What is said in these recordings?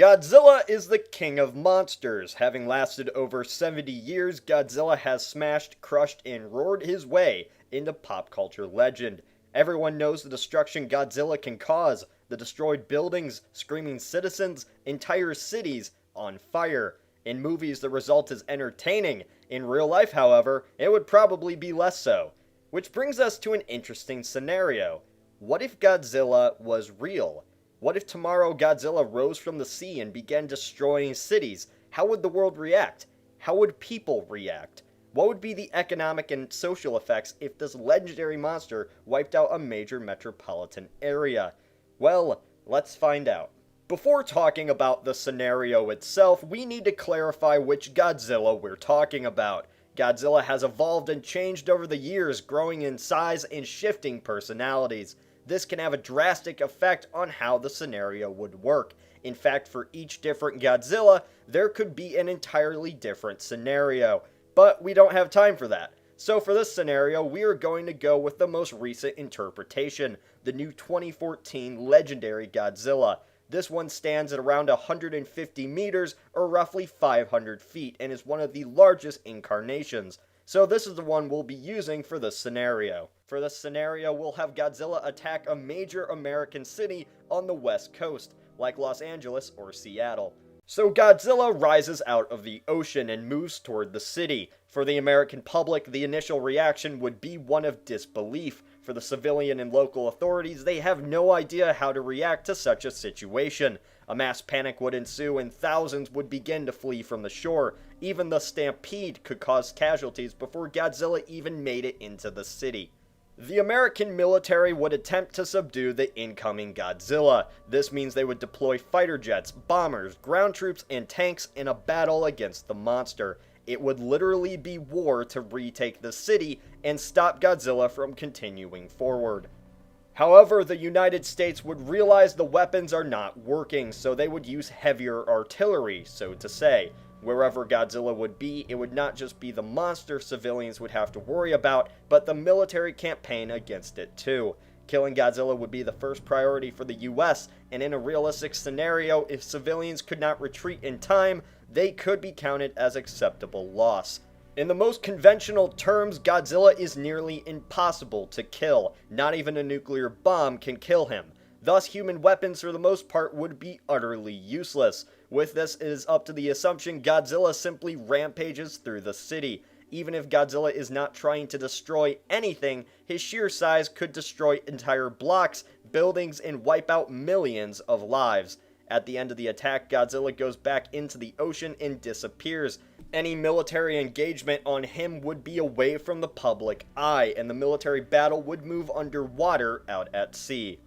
Godzilla is the king of monsters. Having lasted over 70 years, Godzilla has smashed, crushed, and roared his way into pop culture legend. Everyone knows the destruction Godzilla can cause, the destroyed buildings, screaming citizens, entire cities on fire. In movies, the result is entertaining. In real life, however, it would probably be less so. Which brings us to an interesting scenario. What if Godzilla was real? What if tomorrow Godzilla rose from the sea and began destroying cities? How would the world react? How would people react? What would be the economic and social effects if this legendary monster wiped out a major metropolitan area? Well, let's find out. Before talking about the scenario itself, we need to clarify which Godzilla we're talking about. Godzilla has evolved and changed over the years, growing in size and shifting personalities. This can have a drastic effect on how the scenario would work. In fact, for each different Godzilla, there could be an entirely different scenario. But we don't have time for that. So for this scenario, we are going to go with the most recent interpretation, the new 2014 legendary Godzilla. This one stands at around 150 meters, or roughly 500 feet, and is one of the largest incarnations. So this is the one we'll be using for this scenario. For this scenario, we'll have Godzilla attack a major American city on the west coast, like Los Angeles or Seattle. So Godzilla rises out of the ocean and moves toward the city. For the American public, the initial reaction would be one of disbelief. For the civilian and local authorities, they have no idea how to react to such a situation. A mass panic would ensue and thousands would begin to flee from the shore. Even the stampede could cause casualties before Godzilla even made it into the city. The American military would attempt to subdue the incoming Godzilla. This means they would deploy fighter jets, bombers, ground troops, and tanks in a battle against the monster. It would literally be war to retake the city and stop Godzilla from continuing forward. However, the United States would realize the weapons are not working, so they would use heavier artillery, so to say. Wherever Godzilla would be, it would not just be the monster civilians would have to worry about, but the military campaign against it too. Killing Godzilla would be the first priority for the US, and in a realistic scenario, if civilians could not retreat in time, they could be counted as acceptable loss. In the most conventional terms, Godzilla is nearly impossible to kill. Not even a nuclear bomb can kill him. Thus, human weapons for the most part would be utterly useless. With this, it is up to the assumption Godzilla simply rampages through the city. Even if Godzilla is not trying to destroy anything, his sheer size could destroy entire blocks, buildings, and wipe out millions of lives. At the end of the attack, Godzilla goes back into the ocean and disappears. Any military engagement on him would be away from the public eye, and the military battle would move underwater out at sea.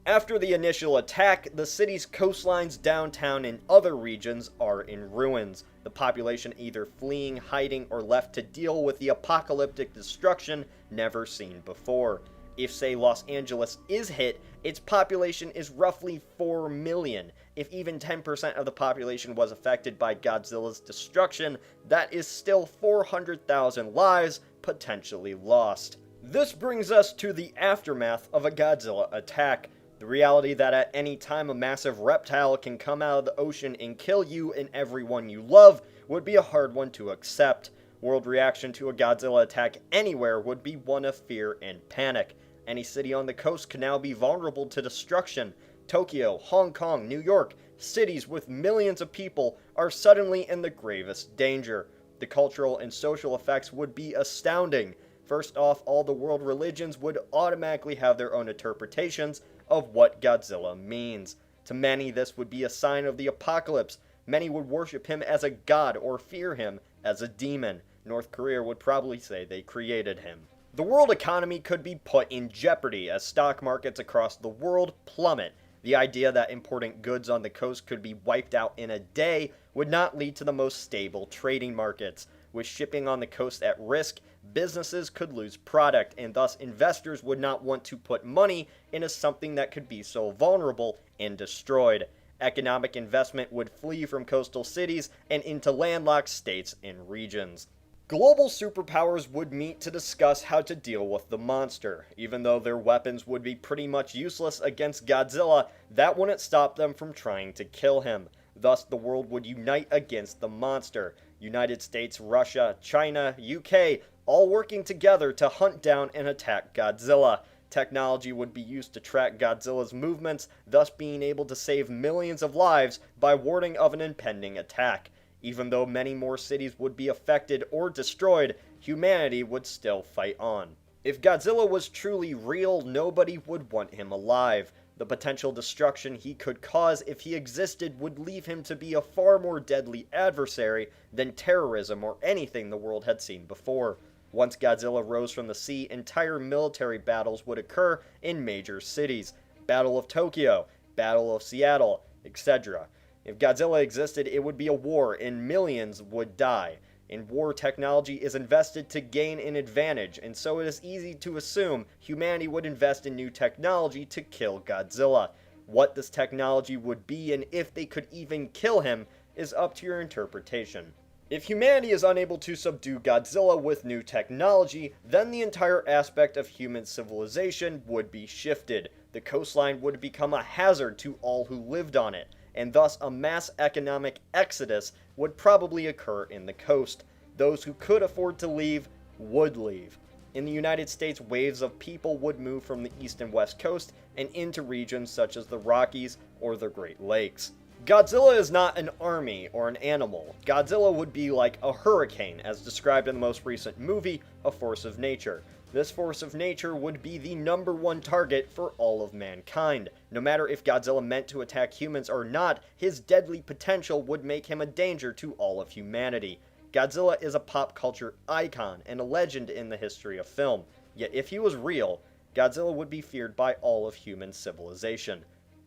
After the initial attack, the city's coastlines, downtown, and other regions are in ruins. The population either fleeing, hiding, or left to deal with the apocalyptic destruction never seen before. If, say, Los Angeles is hit, its population is roughly 4 million. If even 10% of the population was affected by Godzilla's destruction, that is still 400,000 lives potentially lost. This brings us to the aftermath of a Godzilla attack. The reality that at any time a massive reptile can come out of the ocean and kill you and everyone you love would be a hard one to accept. World reaction to a Godzilla attack anywhere would be one of fear and panic. Any city on the coast could now be vulnerable to destruction. Tokyo, Hong Kong, New York, cities with millions of people are suddenly in the gravest danger. The cultural and social effects would be astounding. First off, all the world religions would automatically have their own interpretations of what Godzilla means. To many, this would be a sign of the apocalypse. Many would worship him as a god or fear him as a demon. North Korea would probably say they created him. The world economy could be put in jeopardy as stock markets across the world plummet. The idea that importing goods on the coast could be wiped out in a day would not lead to the most stable trading markets. With shipping on the coast at risk, businesses could lose product, and thus investors would not want to put money into something that could be so vulnerable and destroyed. Economic investment would flee from coastal cities and into landlocked states and regions. Global superpowers would meet to discuss how to deal with the monster. Even though their weapons would be pretty much useless against Godzilla, that wouldn't stop them from trying to kill him. Thus, the world would unite against the monster. United States, Russia, China, UK, all working together to hunt down and attack Godzilla. Technology would be used to track Godzilla's movements, thus being able to save millions of lives by warning of an impending attack. Even though many more cities would be affected or destroyed, humanity would still fight on. If Godzilla was truly real, nobody would want him alive. The potential destruction he could cause if he existed would leave him to be a far more deadly adversary than terrorism or anything the world had seen before. Once Godzilla rose from the sea, entire military battles would occur in major cities. Battle of Tokyo, Battle of Seattle, etc. If Godzilla existed, it would be a war and millions would die. In war, technology is invested to gain an advantage, and so it is easy to assume humanity would invest in new technology to kill Godzilla. What this technology would be and if they could even kill him is up to your interpretation. If humanity is unable to subdue Godzilla with new technology, then the entire aspect of human civilization would be shifted. The coastline would become a hazard to all who lived on it, and thus a mass economic exodus would probably occur in the coast. Those who could afford to leave would leave. In the United States, waves of people would move from the east and west coast and into regions such as the Rockies or the Great Lakes. Godzilla is not an army or an animal. Godzilla would be like a hurricane, as described in the most recent movie, A Force of Nature. This force of nature would be the #1 target for all of mankind. No matter if Godzilla meant to attack humans or not, his deadly potential would make him a danger to all of humanity. Godzilla is a pop culture icon and a legend in the history of film. Yet if he was real, Godzilla would be feared by all of human civilization.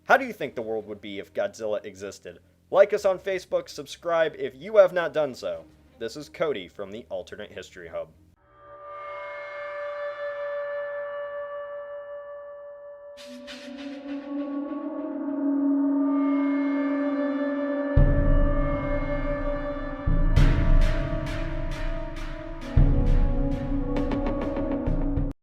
How do you think the world would be if Godzilla existed? Like us on Facebook, subscribe if you have not done so. This is Cody from the Alternate History Hub.